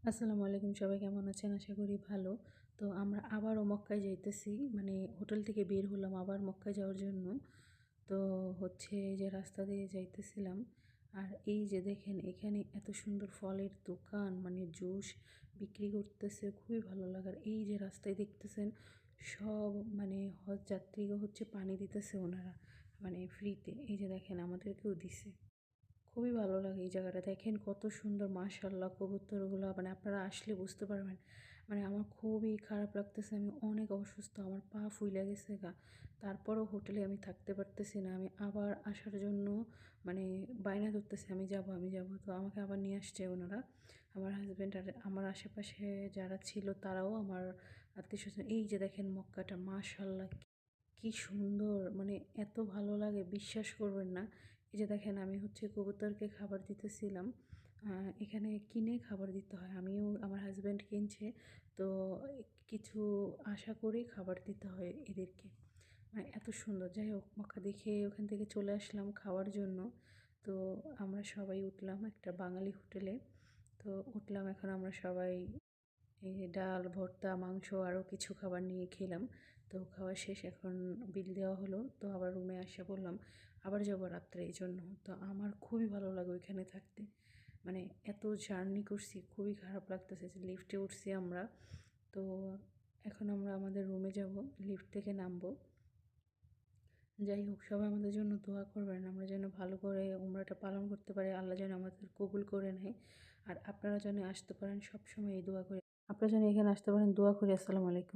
আসসালামু আলাইকুম, সবাই কেমন আছেন? আশা করি ভালো। তো আমরা আবারও মক্কায় যাইতেছি। মানে হোটেল থেকে বের হলাম আবার মক্কায় যাওয়ার জন্য। তো হচ্ছে এই যে রাস্তা দিয়ে যাইতেছিলাম। আর এই যে দেখেন এখানে এত সুন্দর ফলের দোকান, মানে জুস বিক্রি করতেছে, খুবই ভালো লাগার। এই যে রাস্তায় দেখতেছেন সব মানে হজ যাত্রীকে হচ্ছে পানি দিতেছে ওনারা, মানে ফ্রিতে। এই যে দেখেন আমাদেরকেও দিছে। খুবই ভালো লাগে এই জায়গাটা। দেখেন কত সুন্দর, মাশাআল্লাহ। কবুতরগুলো মানে আপনারা আসলে বুঝতে পারবেন। মানে আমার খুবই খারাপ লাগতেছে, আমি অনেক অসুস্থ, আমার পা ফুইলা গেছে গা। তারপরও হোটেলে আমি থাকতে পারতেছি না, আমি আবার আসার জন্য মানে বায়না ধরতেছি, আমি যাব আমি যাব। তো আমাকে আবার নিয়ে আসছে ওনারা, আমার হাজব্যান্ড। আর আমার আশেপাশে যারা ছিল তারাও আমার আত্মীয় স্বজন। এই যে দেখেন মক্কাটা, মাশাআল্লাহ কি সুন্দর, মানে এত ভালো লাগে বিশ্বাস করবেন না। এই যে দেখেন আমি হচ্ছে কবুতরকে খাবার দিতেছিলাম। এখানে কিনে খাবার দিতে হয়, আমিও আমার হাজব্যান্ড কিনছে। তো কিছু আশা করেই খাবার দিতে হয় এদেরকে। মানে এত সুন্দর। যাই হোক, মক্কা দেখে ওখান থেকে চলে আসলাম খাওয়ার জন্য। তো আমরা সবাই উঠলাম একটা বাঙালি হোটেলে। তো উঠলাম, এখন আমরা সবাই এই যে ডাল, ভর্তা, মাংস আরও কিছু খাবার নিয়ে খেলাম। তো খাওয়া শেষ, এখন বিল দেওয়া হলো। তো আবার রুমে আসা বললাম আবার যাবো রাত্রে, এই জন্য। তো আমার খুবই ভালো লাগে ওইখানে থাকতে। মানে এত জার্নি করছি, খুবই খারাপ লাগতেছে। যে লিফটে উঠছি আমরা। তো এখন আমরা আমাদের রুমে যাব, লিফট থেকে নামবো। যাই হোক, সবাই আমাদের জন্য দোয়া করবেন, আমরা যেন ভালো করে উমরাটা পালন করতে পারি, আল্লাহ যেন আমাদের কবুল করে নেয়। আর আপনারা যেন আসতে পারেন, সবসময় এই দোয়া করি। আপনারা যেন এখানে আসতে পারেন, দোয়া করি। আসসালামু আলাইকুম।